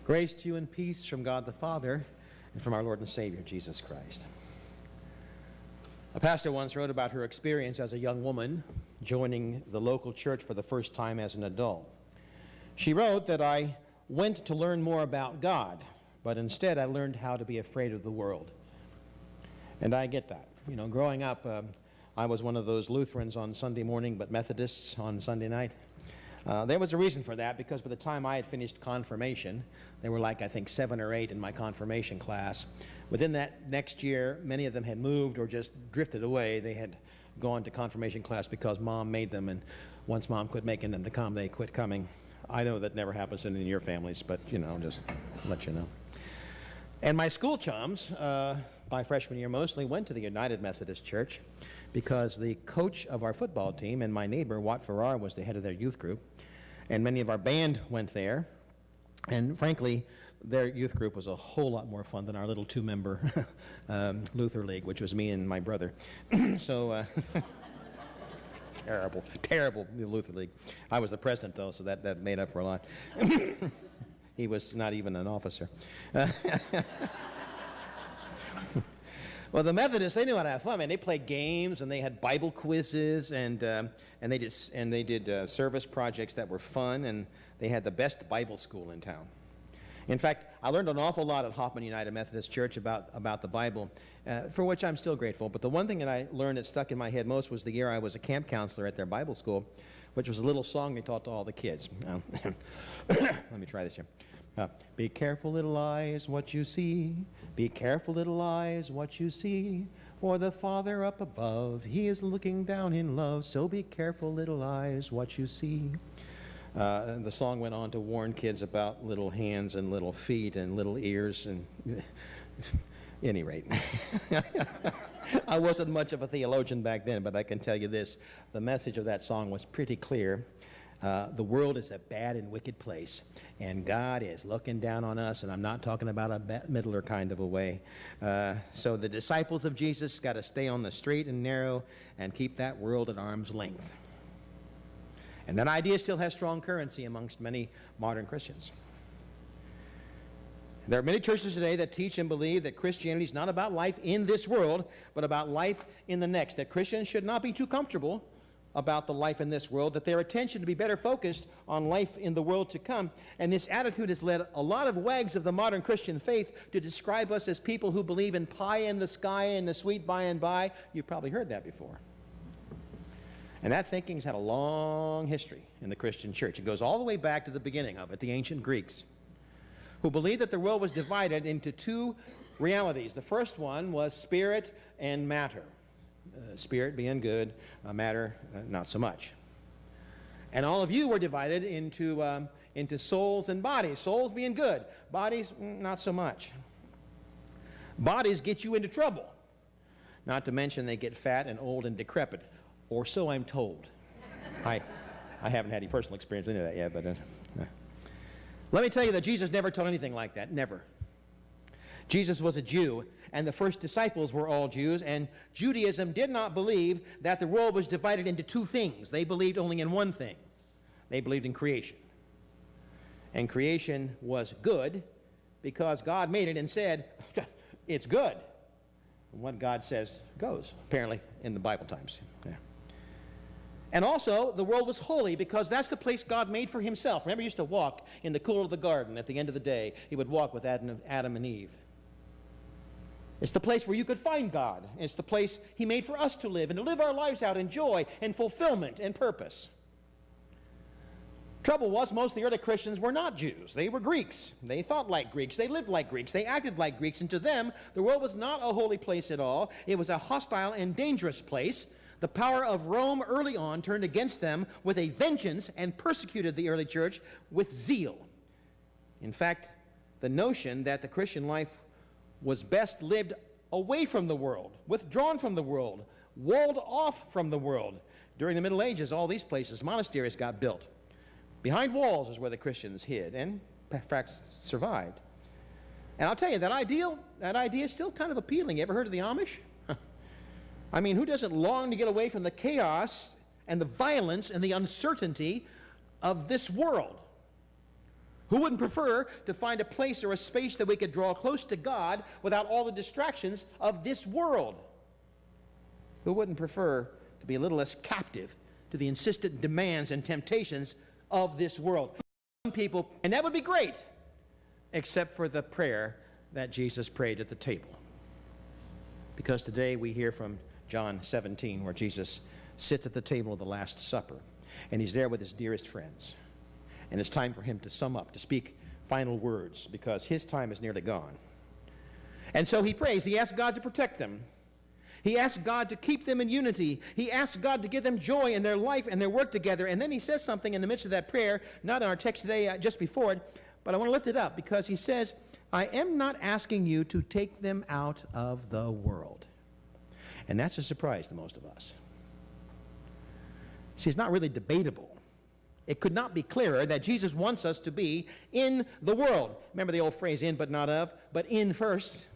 Grace to you and peace from God the Father and from our Lord and Savior, Jesus Christ. A pastor once wrote about her experience as a young woman joining the local church for the first time as an adult. She wrote that I went to learn more about God, but instead I learned how to be afraid of the world. And I get that. You know, growing up, I was one of those Lutherans on Sunday morning, but Methodists on Sunday night. There was a reason for that, because by the time I had finished confirmation, there were like, I think, 7 or 8 in my confirmation class. Within that next year, many of them had moved or just drifted away. They had gone to confirmation class because Mom made them, and once Mom quit making them to come, they quit coming. I know that never happens in your families, but, you know, just let you know. And my school chums, by freshman year mostly, went to the United Methodist Church because the coach of our football team and my neighbor, Watt Farrar, was the head of their youth group. And many of our band went there. And frankly, their youth group was a whole lot more fun than our little 2-member Luther League, which was me and my brother. So, terrible Luther League. I was the president, though, so that made up for a lot. He was not even an officer. Well, the Methodists, they knew how to have fun. Man, they played games and they had Bible quizzes and they did service projects that were fun, and they had the best Bible school in town. In fact, I learned an awful lot at Hoffman United Methodist Church about the Bible, for which I'm still grateful. But the one thing that I learned that stuck in my head most was the year I was a camp counselor at their Bible school, which was a little song they taught to all the kids. Let me try this here. Be careful, little eyes, what you see. Be careful, little eyes, what you see. For the Father up above, He is looking down in love. So be careful, little eyes, what you see. The song went on to warn kids about little hands and little feet and little ears. And any rate, I wasn't much of a theologian back then, but I can tell you this. The message of that song was pretty clear. The world is a bad and wicked place, and God is looking down on us, and I'm not talking about a middler kind of a way. So the disciples of Jesus got to stay on the straight and narrow and keep that world at arm's length. And that idea still has strong currency amongst many modern Christians. There are many churches today that teach and believe that Christianity is not about life in this world, but about life in the next, that Christians should not be too comfortable about the life in this world, that their attention to be better focused on life in the world to come. And this attitude has led a lot of wags of the modern Christian faith to describe us as people who believe in pie in the sky and the sweet by and by. You've probably heard that before. And that thinking's had a long history in the Christian church. It goes all the way back to the beginning of it, the ancient Greeks, who believed that the world was divided into 2 realities. The first one was spirit and matter. Spirit being good, matter not so much. And all of you were divided into souls and bodies. Souls being good, bodies not so much. Bodies get you into trouble. Not to mention they get fat and old and decrepit, or so I'm told. I haven't had any personal experience into that yet, but let me tell you that Jesus never taught anything like that, never. Jesus was a Jew, and the first disciples were all Jews, and Judaism did not believe that the world was divided into 2 things. They believed only in one thing. They believed in creation. And creation was good because God made it and said, it's good. And what God says goes, apparently, in the Bible times. Yeah. And also, the world was holy because that's the place God made for Himself. Remember, He used to walk in the cool of the garden at the end of the day. He would walk with Adam and Eve. It's the place where you could find God. It's the place He made for us to live and to live our lives out in joy and fulfillment and purpose. Trouble was, most of the early Christians were not Jews. They were Greeks. They thought like Greeks. They lived like Greeks. They acted like Greeks. And to them, the world was not a holy place at all. It was a hostile and dangerous place. The power of Rome early on turned against them with a vengeance and persecuted the early church with zeal. In fact, the notion that the Christian life was best lived away from the world, withdrawn from the world, walled off from the world. During the Middle Ages, all these places, monasteries got built. Behind walls is where the Christians hid and, in fact, survived. And I'll tell you, that idea is still kind of appealing. You ever heard of the Amish? I mean, who doesn't long to get away from the chaos and the violence and the uncertainty of this world? Who wouldn't prefer to find a place or a space that we could draw close to God without all the distractions of this world? Who wouldn't prefer to be a little less captive to the insistent demands and temptations of this world? Some people, and that would be great, except for the prayer that Jesus prayed at the table. Because today we hear from John 17, where Jesus sits at the table of the Last Supper, and he's there with his dearest friends. And it's time for him to sum up, to speak final words, because his time is nearly gone. And so he prays. He asks God to protect them. He asks God to keep them in unity. He asks God to give them joy in their life and their work together. And then he says something in the midst of that prayer, not in our text today, just before it, but I want to lift it up, because he says, I am not asking you to take them out of the world. And that's a surprise to most of us. See, it's not really debatable. It could not be clearer that Jesus wants us to be in the world. Remember the old phrase, in but not of, but in first.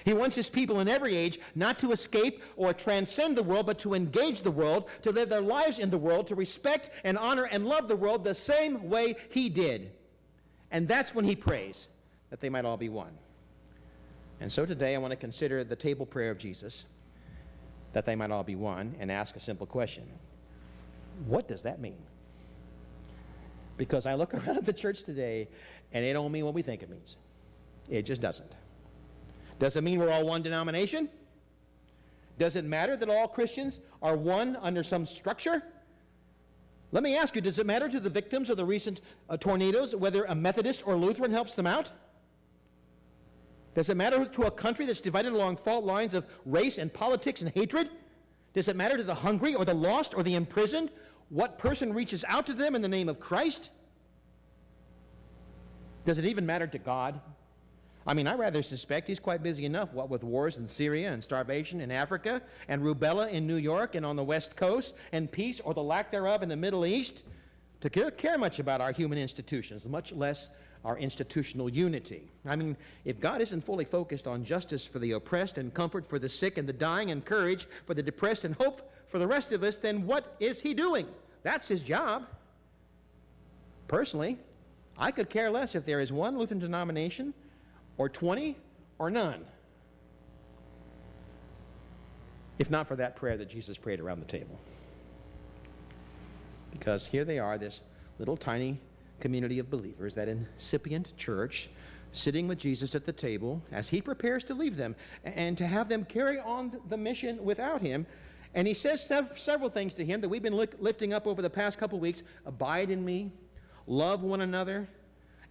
He wants his people in every age not to escape or transcend the world, but to engage the world, to live their lives in the world, to respect and honor and love the world the same way he did. And that's when he prays, that they might all be one. And so today I want to consider the table prayer of Jesus, that they might all be one, and ask a simple question. What does that mean? Because I look around at the church today, and it don't mean what we think it means. It just doesn't. Does it mean we're all one denomination? Does it matter that all Christians are one under some structure? Let me ask you, does it matter to the victims of the recent tornadoes whether a Methodist or Lutheran helps them out? Does it matter to a country that's divided along fault lines of race and politics and hatred? Does it matter to the hungry or the lost or the imprisoned what person reaches out to them in the name of Christ? Does it even matter to God? I mean, I rather suspect he's quite busy enough, what with wars in Syria and starvation in Africa and rubella in New York and on the West Coast and peace or the lack thereof in the Middle East, to care much about our human institutions, much less our institutional unity. I mean, if God isn't fully focused on justice for the oppressed and comfort for the sick and the dying and courage for the depressed and hope for the rest of us, then what is he doing? That's his job. Personally, I could care less if there is one Lutheran denomination or 20 or none, if not for that prayer that Jesus prayed around the table. Because here they are, this little tiny community of believers, that incipient church, sitting with Jesus at the table as he prepares to leave them and to have them carry on the mission without him. And he says several things to him that we've been lifting up over the past couple weeks. Abide in me, love one another.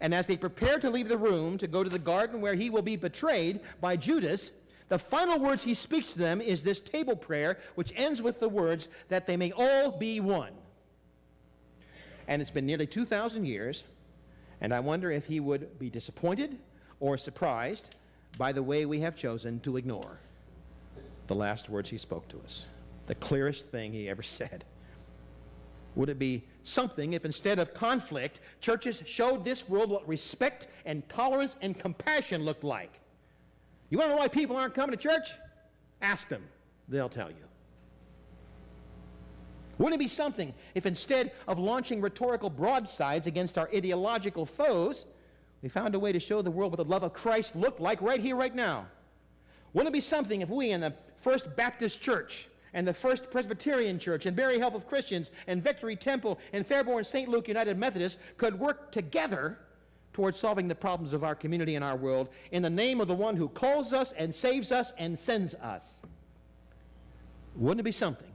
And as they prepare to leave the room to go to the garden where he will be betrayed by Judas, the final words he speaks to them is this table prayer, which ends with the words that they may all be one. And it's been nearly 2,000 years, and I wonder if he would be disappointed or surprised by the way we have chosen to ignore the last words he spoke to us, the clearest thing he ever said. Would it be something if instead of conflict, churches showed this world what respect and tolerance and compassion looked like? You want to know why people aren't coming to church? Ask them. They'll tell you. Wouldn't it be something if instead of launching rhetorical broadsides against our ideological foes, we found a way to show the world what the love of Christ looked like right here, right now? Wouldn't it be something if we in the First Baptist Church and the First Presbyterian Church and Barry Help of Christians and Victory Temple and Fairborn St. Luke United Methodist could work together towards solving the problems of our community and our world in the name of the one who calls us and saves us and sends us? Wouldn't it be something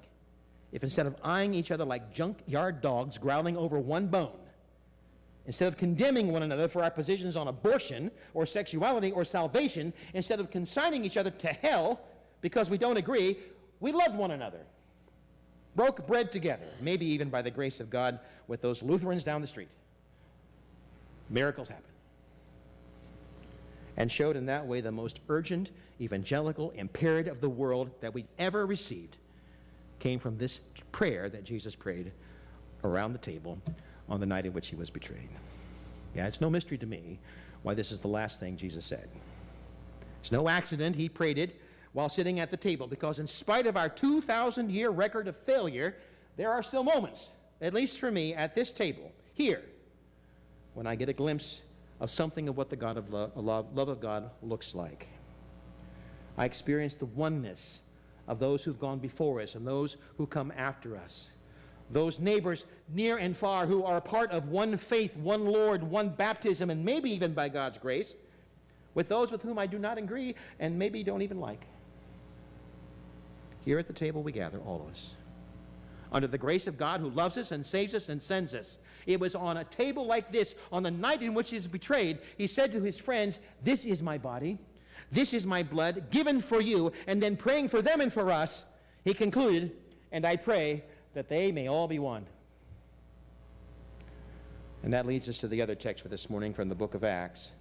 if instead of eyeing each other like junkyard dogs growling over one bone, instead of condemning one another for our positions on abortion or sexuality or salvation, instead of consigning each other to hell because we don't agree, we loved one another, broke bread together, maybe even by the grace of God with those Lutherans down the street. Miracles happen. And showed in that way the most urgent evangelical imperative of the world that we've ever received came from this prayer that Jesus prayed around the table on the night in which he was betrayed. Yeah, it's no mystery to me why this is the last thing Jesus said. It's no accident he prayed it while sitting at the table, because in spite of our 2,000-year record of failure, there are still moments, at least for me, at this table, here, when I get a glimpse of something of what the God of love of God looks like. I experience the oneness of those who've gone before us and those who come after us. Those neighbors near and far who are a part of one faith, one Lord, one baptism, and maybe even by God's grace, with those with whom I do not agree and maybe don't even like. Here at the table we gather, all of us, under the grace of God who loves us and saves us and sends us. It was on a table like this, on the night in which he was betrayed, he said to his friends, "This is my body, this is my blood, given for you," and then praying for them and for us, he concluded, "And I pray that they may all be one." And that leads us to the other text for this morning from the book of Acts,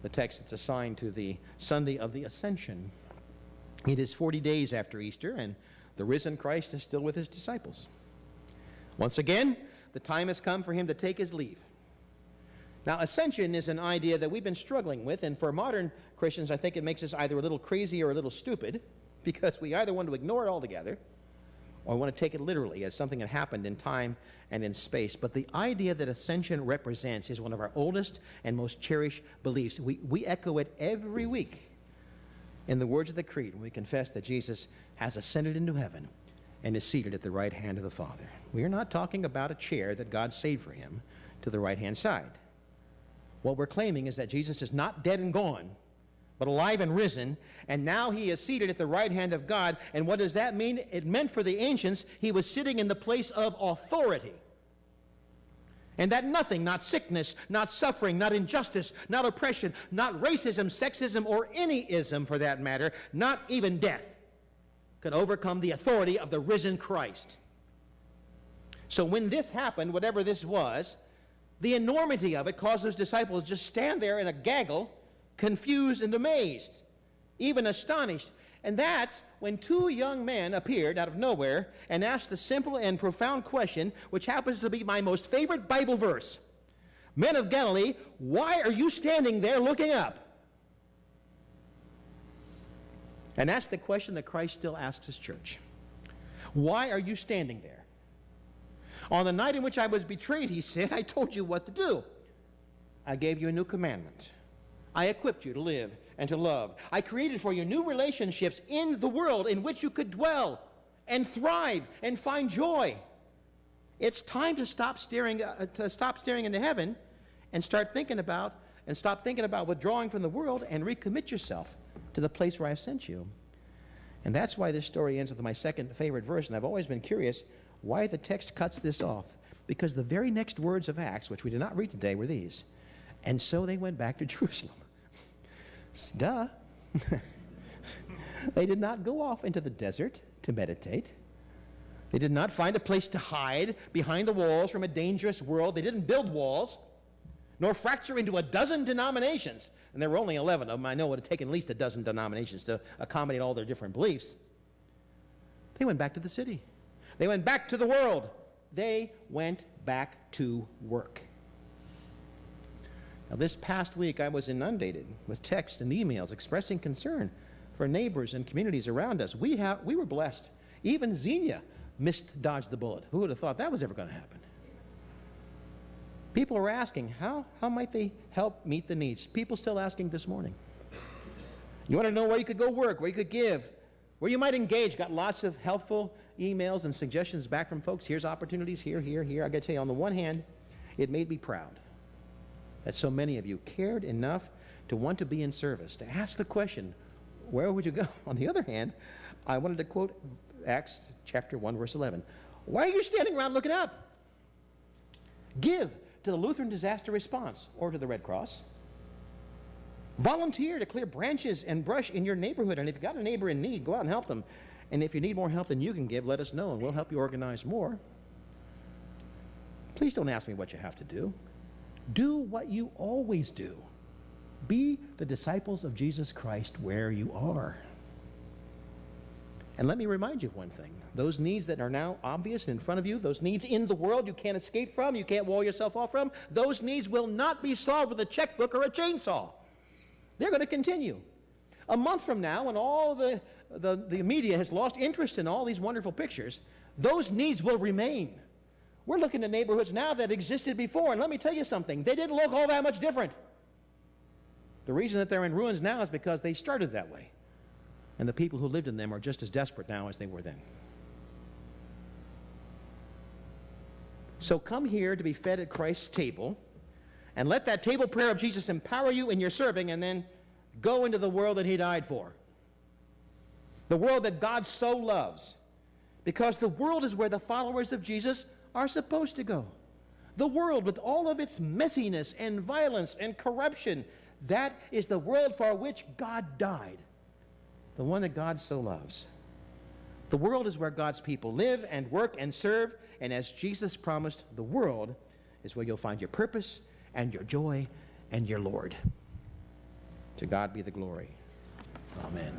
the text that's assigned to the Sunday of the Ascension. It is 40 days after Easter, and the risen Christ is still with his disciples. Once again, the time has come for him to take his leave. Now, ascension is an idea that we've been struggling with, and for modern Christians, I think it makes us either a little crazy or a little stupid, because we either want to ignore it altogether or want to take it literally as something that happened in time and in space. But the idea that ascension represents is one of our oldest and most cherished beliefs. We echo it every week in the words of the Creed when we confess that Jesus has ascended into heaven and is seated at the right hand of the Father. We are not talking about a chair that God saved for him to the right-hand side. What we're claiming is that Jesus is not dead and gone, but alive and risen, and now he is seated at the right hand of God. And what does that mean? It meant for the ancients he was sitting in the place of authority. And that nothing, not sickness, not suffering, not injustice, not oppression, not racism, sexism, or any ism for that matter, not even death, could overcome the authority of the risen Christ. So when this happened, whatever this was, the enormity of it caused those disciples to just stand there in a gaggle, confused and amazed, even astonished. And that's when two young men appeared out of nowhere and asked the simple and profound question, which happens to be my most favorite Bible verse. "Men of Galilee, why are you standing there looking up?" And that's the question that Christ still asks his church. Why are you standing there? "On the night in which I was betrayed," he said, "I told you what to do. I gave you a new commandment. I equipped you to live and to love. I created for you new relationships in the world in which you could dwell and thrive and find joy. It's time to stop staring into heaven and stop thinking about withdrawing from the world and recommit yourself to the place where I've sent you." And that's why this story ends with my second favorite verse, and I've always been curious why the text cuts this off, because the very next words of Acts, which we did not read today, were these: "And so they went back to Jerusalem." Duh. They did not go off into the desert to meditate. They did not find a place to hide behind the walls from a dangerous world. They didn't build walls, nor fracture into a dozen denominations. And there were only 11 of them. I know it would have taken at least a dozen denominations to accommodate all their different beliefs. They went back to the city. They went back to the world. They went back to work. Now, this past week, I was inundated with texts and emails expressing concern for neighbors and communities around us. We were blessed. Even Xenia dodged the bullet. Who would have thought that was ever going to happen? People are asking, how might they help meet the needs? People still asking this morning. You want to know where you could go work, where you could give, where you might engage. Got lots of helpful emails and suggestions back from folks. Here's opportunities, here. I got to tell you, on the one hand, it made me proud that so many of you cared enough to want to be in service, to ask the question, where would you go? On the other hand, I wanted to quote Acts chapter 1, verse 11. Why are you standing around looking up? Give to the Lutheran Disaster Response or to the Red Cross. Volunteer to clear branches and brush in your neighborhood. And if you've got a neighbor in need, go out and help them. And if you need more help than you can give, let us know and we'll help you organize more. Please don't ask me what you have to do. Do what you always do. Be the disciples of Jesus Christ where you are. And let me remind you of one thing. Those needs that are now obvious in front of you, those needs in the world you can't escape from, you can't wall yourself off from, those needs will not be solved with a checkbook or a chainsaw. They're going to continue. A month from now, when all the media has lost interest in all these wonderful pictures, those needs will remain. We're looking at neighborhoods now that existed before, and let me tell you something, they didn't look all that much different. The reason that they're in ruins now is because they started that way, and the people who lived in them are just as desperate now as they were then. So come here to be fed at Christ's table, and let that table prayer of Jesus empower you in your serving, and then go into the world that he died for. The world that God so loves. Because the world is where the followers of Jesus are supposed to go. The world with all of its messiness and violence and corruption, that is the world for which God died. The one that God so loves. The world is where God's people live and work and serve, and as Jesus promised, the world is where you'll find your purpose and your joy and your Lord. To God be the glory. Amen.